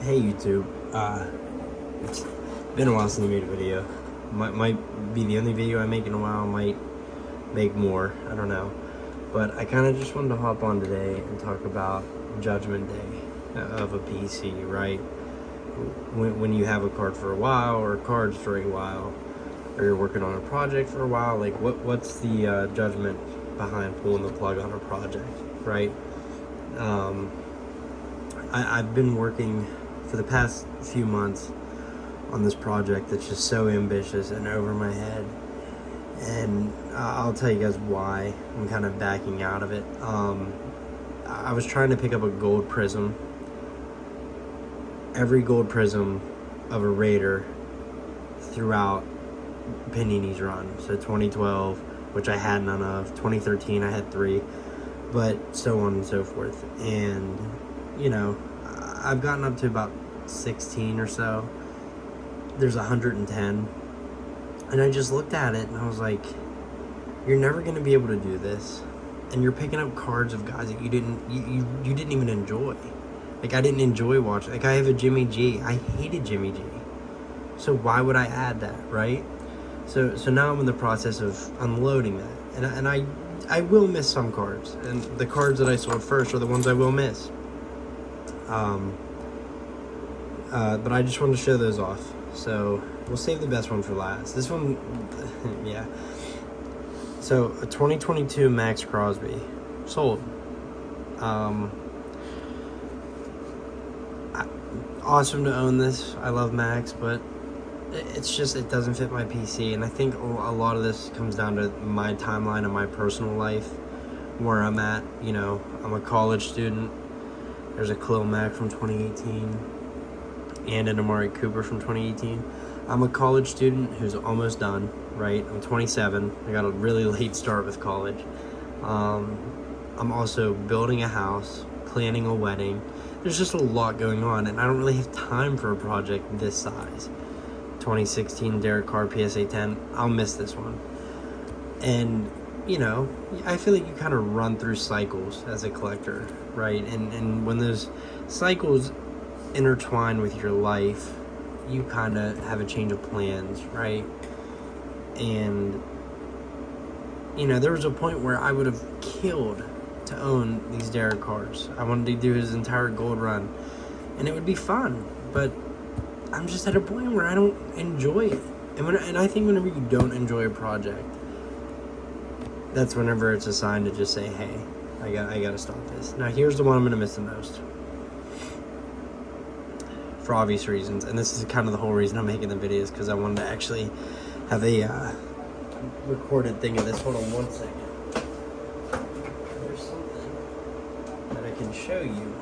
Hey YouTube, it's been a while since I made a video. Might be the only video I make in a while, might make more, I don't know. But I kind of just wanted to hop on today and talk about Judgment Day of a PC, right? When you have a card for a while, or cards for a while, or you're working on a project for a while, like what's the judgment behind pulling the plug on a project, right? I've been working for the past few months on this project that's just so ambitious and over my head, and I'll tell you guys why I'm kind of backing out of it. I was trying to pick up a gold prism. Every gold prism of a Raider throughout Panini's run. So 2012, which I had none of. 2013, I had 3, but so on and so forth. And you know, I've gotten up to about 16 or so. There's 110, and I just looked at it and I was like, you're never going to be able to do this, and you're picking up cards of guys that you didn't even enjoy. Like, I didn't enjoy watching. Like, I have a Jimmy G. I hated Jimmy G. So why would I add that, right? So now I'm in the process of unloading that, and I will miss some cards, and the cards that I sold first are the ones I will miss. But I just wanted to show those off. So we'll save the best one for last. This one, yeah. So a 2022 Max Crosby, sold. Awesome to own this. I love Max, but it's just, it doesn't fit my PC. And I think a lot of this comes down to my timeline and my personal life, where I'm at. You know, I'm a college student. There's a Khalil Mack from 2018 and an Amari Cooper from 2018. I'm a college student who's almost done, right? I'm 27. I got a really late start with college. I'm also building a house, planning a wedding. There's just a lot going on, and I don't really have time for a project this size. 2016 Derek Carr PSA 10. I'll miss this one. And you know, I feel like you kind of run through cycles as a collector, right? And when those cycles intertwine with your life, you kind of have a change of plans, right? And you know, there was a point where I would have killed to own these Derek Carrs. I wanted to do his entire gold run, and it would be fun, but I'm just at a point where I don't enjoy it. And I think whenever you don't enjoy a project, that's whenever it's a sign to just say, hey, I gotta stop this. Now here's the one I'm gonna miss the most, for obvious reasons, and this is kind of the whole reason I'm making the videos, because I wanted to actually have a recorded thing of this. Hold on one second. There's something that I can show you.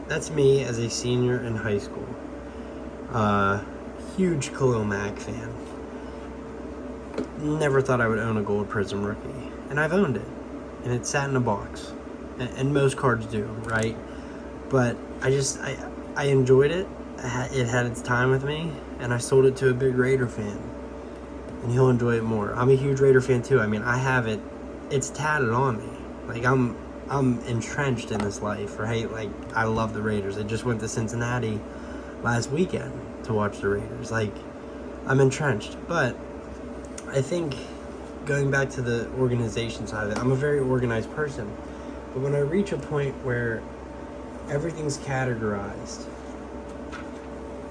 That's me as a senior in high school. Huge Khalil Mack fan. Never thought I would own a gold prism rookie, and I've owned it, and it sat in a box, and most cards do, right? But I enjoyed it. It had its time with me, and I sold it to a big Raider fan, and he'll enjoy it more. I'm a huge Raider fan too. I mean, I have it. It's tatted on me. Like, I'm entrenched in this life, right? Like, I love the Raiders. I just went to Cincinnati last weekend to watch the Raiders. Like, I'm entrenched. But I think, going back to the organization side of it, I'm a very organized person. But when I reach a point where everything's categorized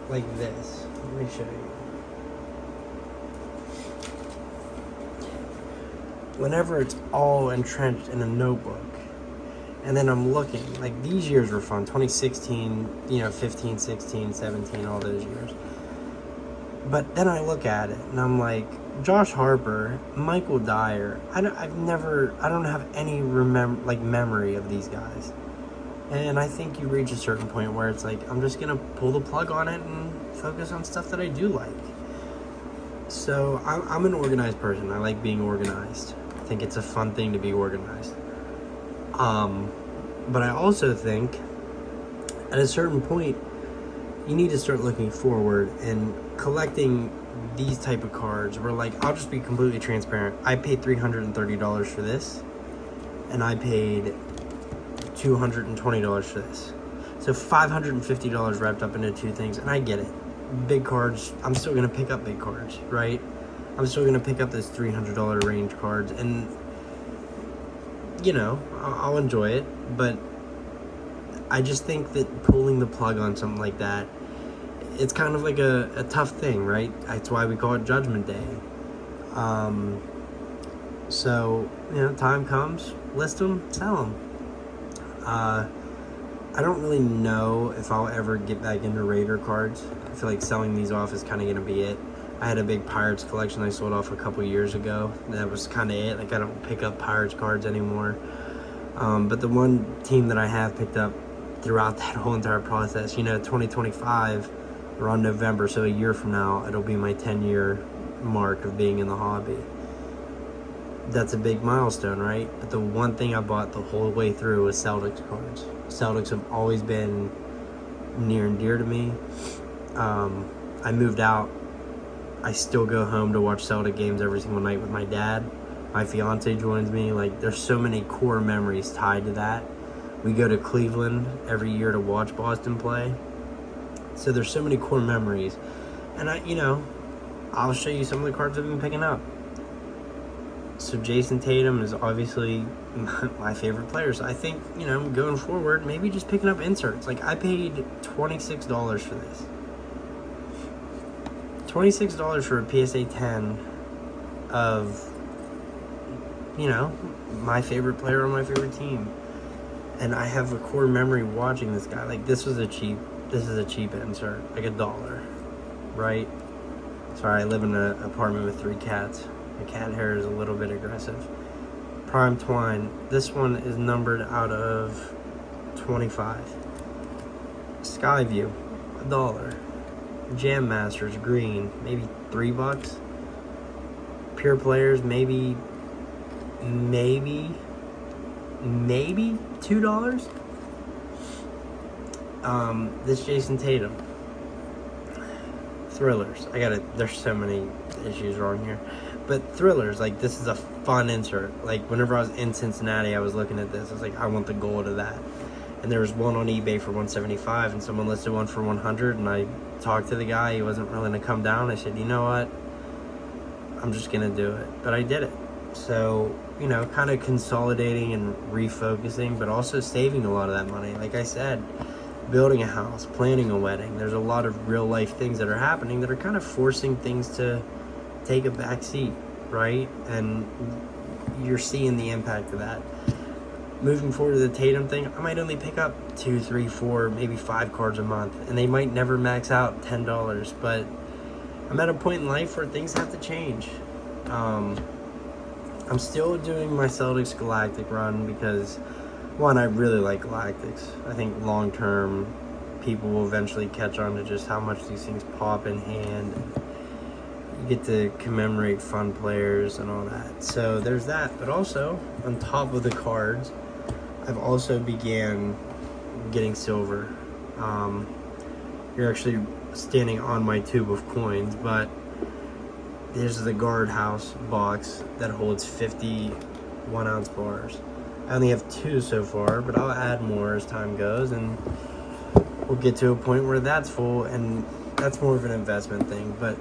like this, let me show you. Whenever it's all entrenched in a notebook, and then I'm looking, like, these years were fun, 2016, you know, 15, 16, 17, all those years. But then I look at it, and I'm like, Josh Harper, Michael Dyer, I don't have any memory of these guys. And I think you reach a certain point where it's like, I'm just going to pull the plug on it and focus on stuff that I do like. So I'm an organized person. I like being organized. I think it's a fun thing to be organized. But I also think at a certain point, you need to start looking forward and collecting these type of cards where, like, I'll just be completely transparent. I paid $330 for this, and I paid $220 for this. So $550 wrapped up into two things, and I get it. Big cards, I'm still going to pick up big cards, right? I'm still going to pick up those $300 range cards, and, you know, I'll enjoy it, but I just think that pulling the plug on something like that, it's kind of like a tough thing, right? That's why we call it Judgment Day. So, you know, time comes, list them, sell them. I don't really know if I'll ever get back into Raider cards. I feel like selling these off is kind of going to be it. I had a big Pirates collection I sold off a couple years ago. That was kind of it. Like, I don't pick up Pirates cards anymore. But the one team that I have picked up throughout that whole entire process, you know, 2025, around November, so a year from now, it'll be my 10-year mark of being in the hobby. That's a big milestone, right? But the one thing I bought the whole way through was Celtics cards. Celtics have always been near and dear to me. I moved out. I still go home to watch Celtic games every single night with my dad. My fiance joins me. Like, there's so many core memories tied to that. We go to Cleveland every year to watch Boston play. So there's so many core memories. And I'll show you some of the cards I've been picking up. So Jason Tatum is obviously my favorite player. So I think, going forward, maybe just picking up inserts. Like, I paid $26 for this. $26 for a PSA 10 of, my favorite player on my favorite team. And I have a core memory watching this guy. Like, this is a cheap insert. Like $1, right? Sorry, I live in an apartment with 3 cats. My cat hair is a little bit aggressive. Prime Twine. This one is numbered out of 25. Skyview, $1. Jam Masters, green, maybe $3. Pure Players, maybe $2. This Jason Tatum. Thrillers. There's so many issues wrong here. But Thrillers, like, this is a fun insert. Like, whenever I was in Cincinnati, I was looking at this. I was like, I want the gold of that. And there was one on eBay for $175, and someone listed one for $100, and I talked to the guy. He wasn't willing to come down. I said, you know what? I'm just going to do it. But I did it. So, kind of consolidating and refocusing, but also saving a lot of that money. Like I said, building a house, planning a wedding. There's a lot of real life things that are happening that are kind of forcing things to take a back seat, right? And you're seeing the impact of that. Moving forward to the Tatum thing, I might only pick up 2, 3, 4, maybe 5 cards a month, and they might never max out $10, but I'm at a point in life where things have to change. I'm still doing my Celtics Galactic run because, one, I really like Galactics. I think long term, people will eventually catch on to just how much these things pop in hand. You get to commemorate fun players and all that. So there's that. But also, on top of the cards, I've also began getting silver. You're actually standing on my tube of coins, but there's the guardhouse box that holds 50 1-ounce bars. I only have 2 so far, but I'll add more as time goes, and we'll get to a point where that's full, and that's more of an investment thing, but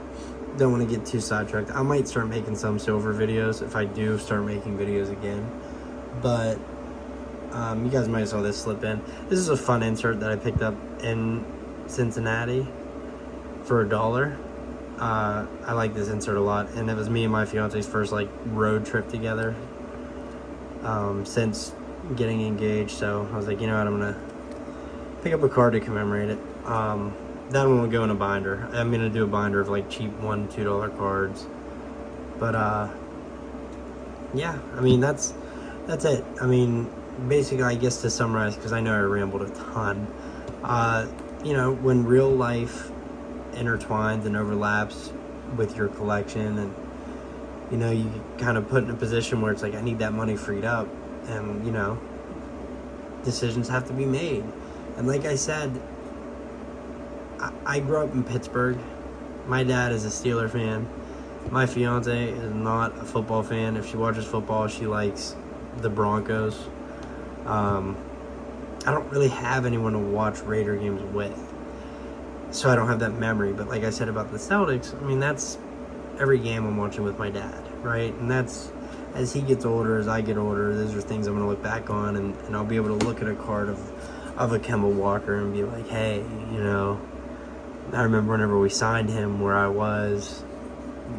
don't want to get too sidetracked. I might start making some silver videos if I do start making videos again, but you guys might have saw this slip in. This is a fun insert that I picked up in Cincinnati for $1. I like this insert a lot, and it was me and my fiance's first road trip together since getting engaged. So I was like, you know what, I'm gonna pick up a card to commemorate it. That one will go in a binder. I'm gonna do a binder of cheap $1, $2 cards. But yeah, I mean that's it. I mean, basically, I guess to summarize, because I know I rambled a ton. When real life intertwines and overlaps with your collection, and you kind of put in a position where it's like, I need that money freed up, and decisions have to be made. And like I said, I grew up in Pittsburgh. My dad is a Steeler fan. My fiance is not a football fan. If she watches football, she likes the Broncos. I don't really have anyone to watch Raider games with, so I don't have that memory. But like I said about the Celtics, I mean, that's every game I'm watching with my dad, right? And that's, as he gets older, as I get older, those are things I'm going to look back on, and I'll be able to look at a card of a Kemba Walker and be like, hey, you know, I remember whenever we signed him, where I was.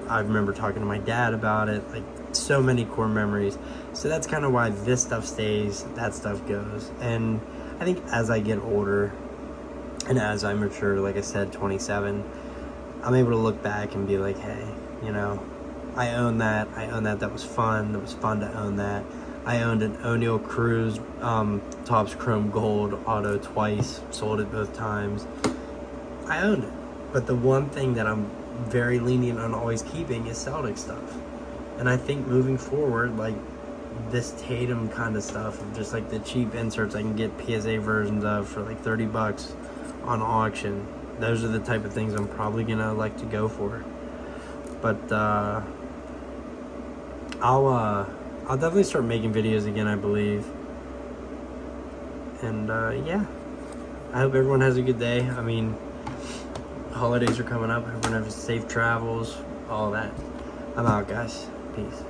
I remember talking to my dad about it. Like, so many core memories. So that's kind of why this stuff stays, that stuff goes. And I think as I get older and as I mature, like I said, 27, I'm able to look back and be like, hey, you know, I own that. That was fun. It was fun to own that. I owned an O'Neal Cruz Topps Chrome Gold auto twice. Sold it both times. I owned it. But the one thing that I'm very lenient on always keeping is Celtic stuff. And I think moving forward, like this Tatum kind of stuff, of just like the cheap inserts I can get PSA versions of for like $30 on auction, those are the type of things I'm probably gonna like to go for. But I'll definitely start making videos again, I believe. And yeah, I hope everyone has a good day. I mean, holidays are coming up. Everyone has safe travels, all that. I'm out, guys. Peace.